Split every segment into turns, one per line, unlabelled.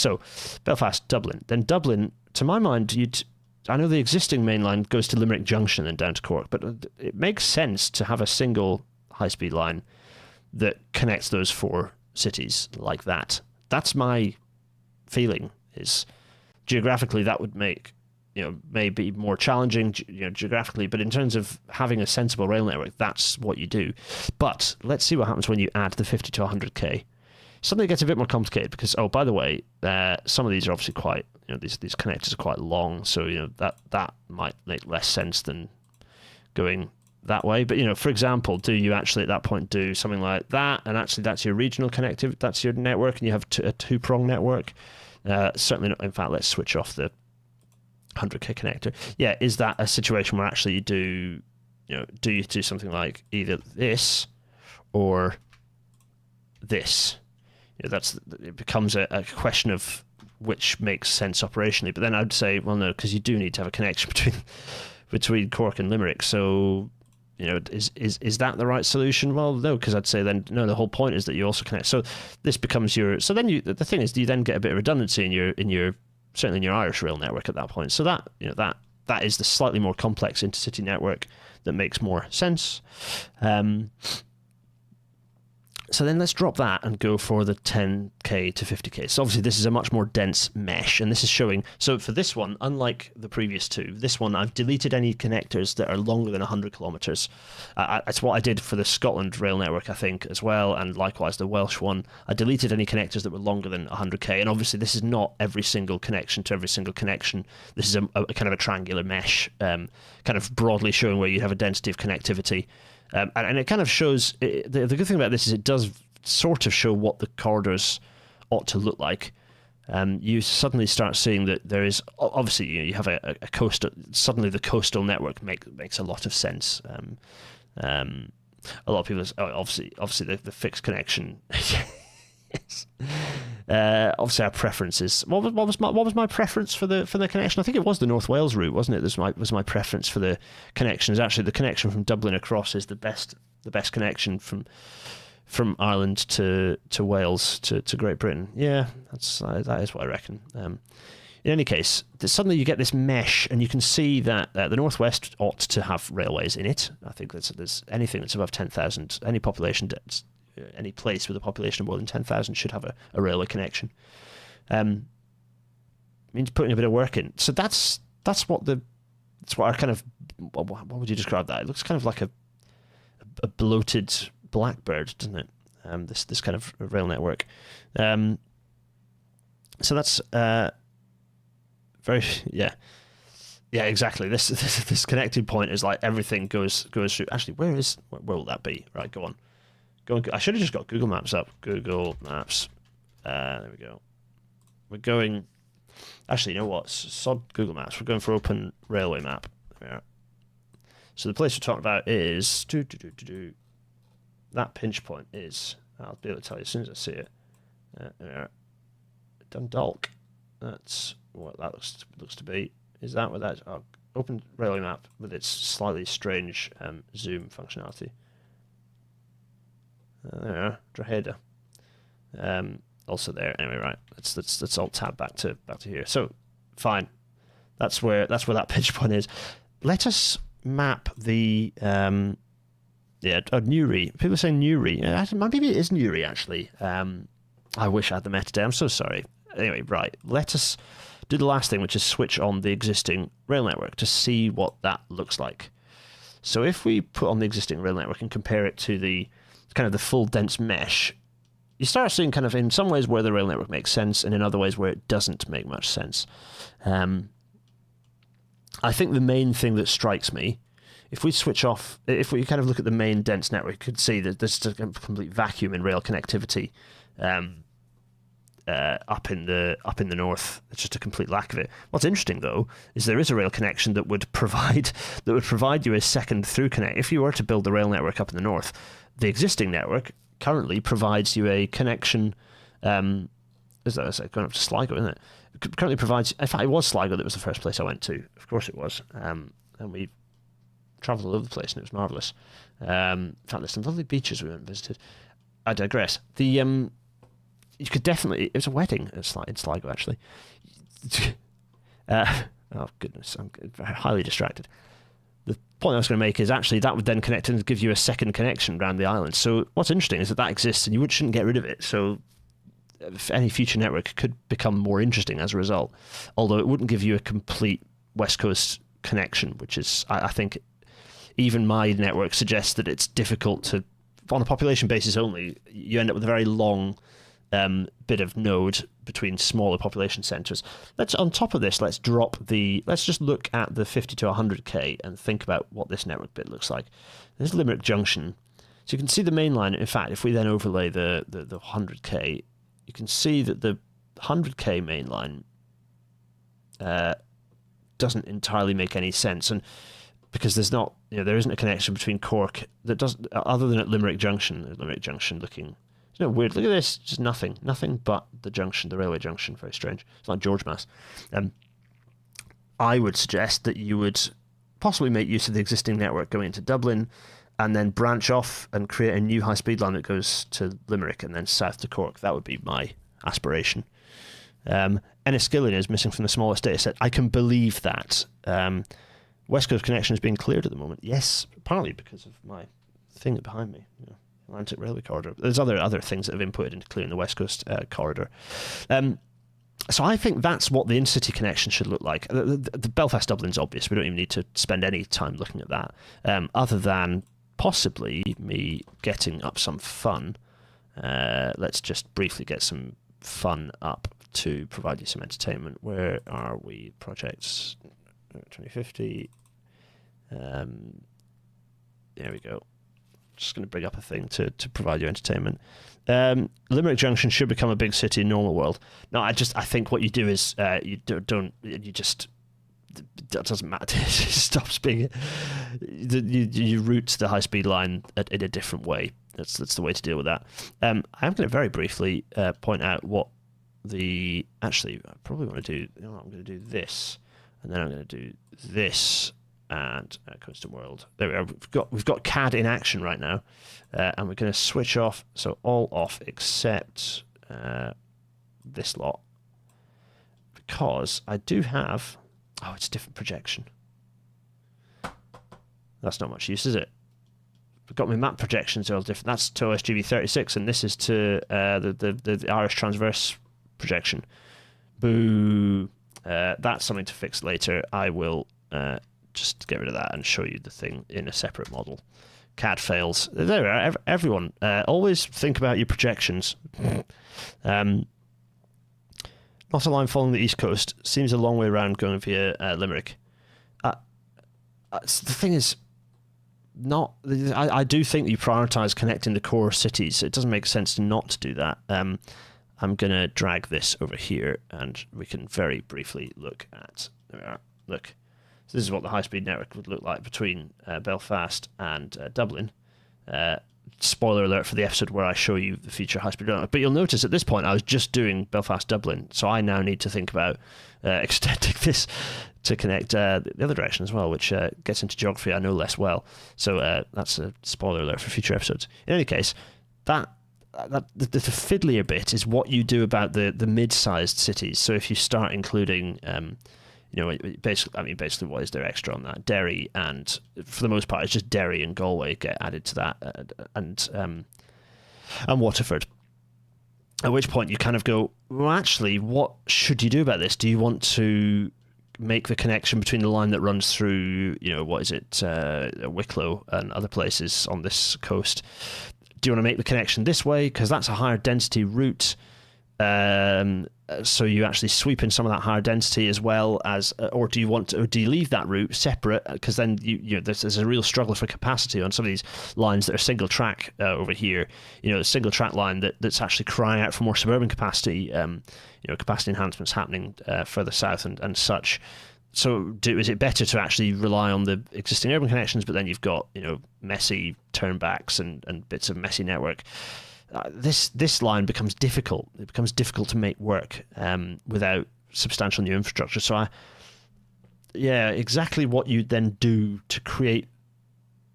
So Belfast, Dublin. Then Dublin, to my mind, I know the existing main line goes to Limerick Junction and down to Cork, but it makes sense to have a single high-speed line that connects those 4 cities like that. That's my feeling. Is geographically that would make, maybe more challenging, geographically, but in terms of having a sensible rail network, that's what you do. But let's see what happens when you add the 50 to 100k. Suddenly it gets a bit more complicated because, oh, by the way, some of these are obviously quite, these connectors are quite long, so that might make less sense than going that way. But for example, do you actually at that point do something like that, and actually that's your regional connectivity, that's your network, and you have a 2-prong network? Certainly not. In fact, let's switch off the 100k connector. Yeah, is that a situation where actually you do you do something like either this or this? It becomes a question of which makes sense operationally. But then I'd say, well, no, because you do need to have a connection between Cork and Limerick. So, is that the right solution? Well, no, because I'd say then no. The whole point is that you also connect. So this becomes your. So then the thing is, you then get a bit of redundancy in your certainly in your Irish rail network at that point. So that that is the slightly more complex intercity network that makes more sense. So then let's drop that and go for the 10k to 50k. So obviously this is a much more dense mesh, and this is showing. So for this one, unlike the previous two, this one I've deleted any connectors that are longer than 100 kilometers. That's what I did for the Scotland rail network, I think, as well, and likewise the Welsh one. I deleted any connectors that were longer than 100k, and obviously this is not every single connection to every single connection. This is a kind of a triangular mesh, kind of broadly showing where you have a density of connectivity. And it kind of shows, the good thing about this is it does sort of show what the corridors ought to look like. You suddenly start seeing that there is, obviously, you have a coastal, suddenly the coastal network makes a lot of sense. A lot of people, obviously the fixed connection. Yes. Obviously our preferences. What was my preference for the connection? I think it was the North Wales route, wasn't it? This was my preference for the connections. Actually, the connection from Dublin across is the best connection from Ireland to Wales to Great Britain. Yeah, that is what I reckon. In any case, suddenly you get this mesh, and you can see that the Northwest ought to have railways in it. I think there's anything that's above 10,000, any population. Any place with a population of more than 10,000 should have a railway connection. Means putting a bit of work in. So that's what our kind of, what would you describe that? It looks kind of like a bloated blackbird, doesn't it? This kind of rail network. So that's very exactly. This connecting point is like everything goes through. Actually, where will that be? Right, go on. I should have just got Google Maps up. Google Maps. There we go. We're going. Actually, you know what? Sod Google Maps. We're going for Open Railway Map. There. So the place we're talking about is that pinch point is. I'll be able to tell you as soon as I see it. There. Dundalk. That's what that looks to be. Is that what that? Open Railway Map with its slightly strange zoom functionality. There, Drogheda. Also there. Anyway, right. Let's alt tab back to here. So, fine. That's where that pinch point is. Let us map the Newry. People are saying Newry. Maybe it is Newry actually. I wish I had the metadata. I'm so sorry. Anyway, right. Let us do the last thing, which is switch on the existing rail network to see what that looks like. So if we put on the existing rail network and compare it to the kind of the full dense mesh, you start seeing kind of in some ways where the rail network makes sense, and in other ways where it doesn't make much sense. I think the main thing that strikes me, if we switch off, if we kind of look at the main dense network, you could see that there's a complete vacuum in rail connectivity up in the north. It's just a complete lack of it. What's interesting though is there is a rail connection that would provide you a second through connect. If you were to build the rail network up in the north, the existing network currently provides you a connection. Is that going up to Sligo, isn't it? It currently provides. In fact, it was Sligo that was the first place I went to. Of course, it was. And we travelled all over the place, and it was marvellous. In fact, there's some lovely beaches we went and visited. I digress. you could definitely. It was a wedding in Sligo, actually. Oh goodness, I'm very highly distracted. The point I was going to make is actually that would then connect and give you a second connection around the island. So what's interesting is that exists, and you shouldn't get rid of it. So if any future network could become more interesting as a result, although it wouldn't give you a complete West Coast connection, which is, I think, even my network suggests that it's difficult to, on a population basis only, you end up with a very long bit of node between smaller population centres. On top of this, let's just look at the 50 to 100k and think about what this network bit looks like. There's Limerick Junction. So you can see the main line. In fact, if we then overlay the 100k, you can see that the 100k main line doesn't entirely make any sense, and because there isn't a connection between Cork that does, other than at Limerick Junction. Limerick Junction looking, weird. Look at this, just nothing but the junction, the railway junction. Very strange. It's like George Mass. I would suggest that you would possibly make use of the existing network going into Dublin, and then branch off and create a new high-speed line that goes to Limerick and then south to Cork. That would be my aspiration. Enniskillen is missing from the smallest data set. I can believe that. West Coast connection is being cleared at the moment. Yes, partly because of my thing behind me, Atlantic Railway Corridor. There's other things that have inputted into clearing the West Coast corridor. So I think that's what the Intercity connection should look like. The Belfast-Dublin's obvious. We don't even need to spend any time looking at that, other than possibly me getting up some fun. Let's just briefly get some fun up to provide you some entertainment. Where are we? Projects 2050. There we go. Just going to bring up a thing to provide you entertainment. Limerick Junction should become a big city in normal world. No, I think what you do is that doesn't matter. It stops being. You route the high speed line in a different way. That's the way to deal with that. I'm going to very briefly point out what I probably want to do. I'm going to do this, and then I'm going to do this. And constant world. There we are. We've got CAD in action right now, and we're going to switch off. So all off except this lot, because I do have. Oh, it's a different projection. That's not much use, is it? I've got my map projections all different. That's to OSGB36, and this is to the Irish transverse projection. Boo. That's something to fix later. I will. Just get rid of that and show you the thing in a separate model. CAD fails. There we are. Everyone, always think about your projections. Not a line following the east coast. Seems a long way around going via Limerick. The thing is, I do think you prioritise connecting the core cities. It doesn't make sense to not do that. I'm going to drag this over here, and we can very briefly look at... There we are. Look. So this is what the high-speed network would look like between Belfast and Dublin. Spoiler alert for the episode where I show you the future high-speed network. But you'll notice at this point I was just doing Belfast-Dublin, so I now need to think about extending this to connect the other direction as well, which gets into geography I know less well. So that's a spoiler alert for future episodes. In any case, the fiddlier bit is what you do about the mid-sized cities. So if you start including... basically, what is there extra on that? Derry, and for the most part, it's just Derry and Galway get added to that, and Waterford. At which point you kind of go, well, actually, what should you do about this? Do you want to make the connection between the line that runs through, Wicklow and other places on this coast? Do you want to make the connection this way because that's a higher density route? So you actually sweep in some of that higher density as well as, or do you leave that route separate? Because then there's a real struggle for capacity on some of these lines that are single track over here. A single track line that's actually crying out for more suburban capacity. Capacity enhancements happening further south and such. So is it better to actually rely on the existing urban connections, but then you've got messy turnbacks and bits of messy network? This line becomes difficult. It becomes difficult to make work without substantial new infrastructure. So exactly what you then do to create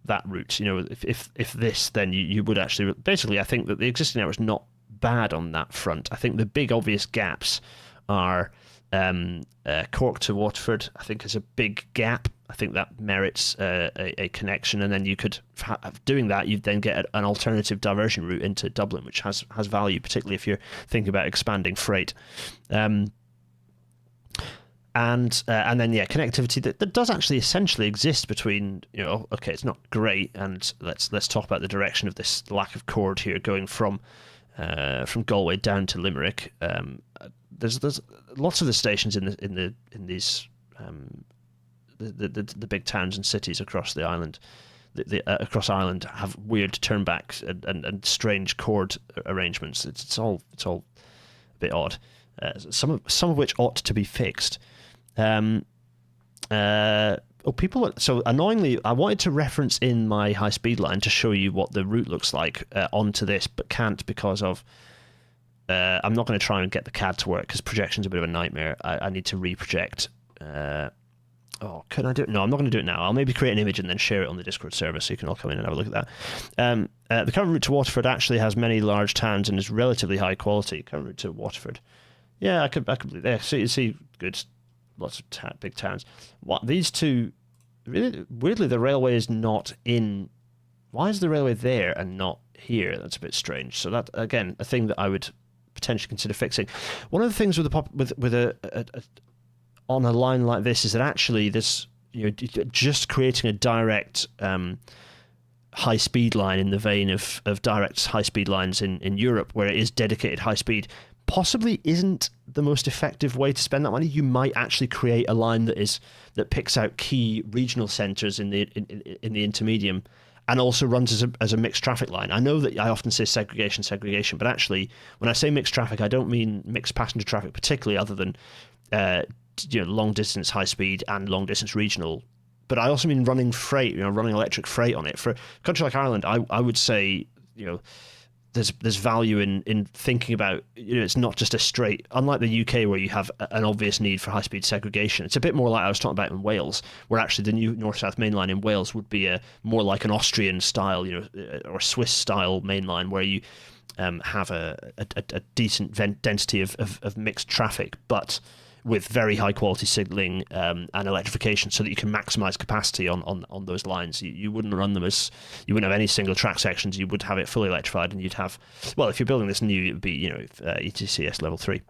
that route. If this, then you would actually basically. I think that the existing network is not bad on that front. I think the big obvious gaps are Cork to Waterford. I think is a big gap. I think that merits a connection, and then you could, doing that, you'd then get an alternative diversion route into Dublin, which has value, particularly if you're thinking about expanding freight. And then connectivity that does actually essentially exist between, okay, it's not great, and let's talk about the direction of this lack of chord here going from Galway down to Limerick. There's lots of the stations in these the big towns and cities across the island, across Ireland, have weird turnbacks and strange chord arrangements. It's all a bit odd. Some of which ought to be fixed. So annoyingly, I wanted to reference in my high speed line to show you what the route looks like onto this, but can't because of. I'm not going to try and get the CAD to work because projection's a bit of a nightmare. I need to reproject. Can I do it? No, I'm not going to do it now. I'll maybe create an image and then share it on the Discord server so you can all come in and have a look at that. The current route to Waterford actually has many large towns and is relatively high quality. Current route to Waterford. Yeah, I could believe that. See, good. Lots of big towns. These two, really, weirdly, the railway is not in. Why is the railway there and not here? That's a bit strange. So that, again, a thing that I would potentially consider fixing. One of the things with on a line like this is that actually this, just creating a direct high speed line in the vein of direct high speed lines in Europe, where it is dedicated high speed, possibly isn't the most effective way to spend that money. You might actually create a line that picks out key regional centres in the intermedium, and also runs as a mixed traffic line. I know that I often say segregation, but actually, when I say mixed traffic, I don't mean mixed passenger traffic particularly, other than long distance high speed and long distance regional. But I also mean running freight, running electric freight on it. For a country like Ireland, I would say, there's value in thinking about, it's not just a straight, unlike the UK where you have an obvious need for high-speed segregation. It's a bit more like I was talking about in Wales, where actually the new north-south main line in Wales would be more like an Austrian style, or Swiss style main line, where you have a decent density of mixed traffic, but with very high quality signalling and electrification, so that you can maximize capacity on those lines. You wouldn't run them you wouldn't have any single track sections. You would have it fully electrified, and you'd have, well, if you're building this new, it would be ETCS level 3.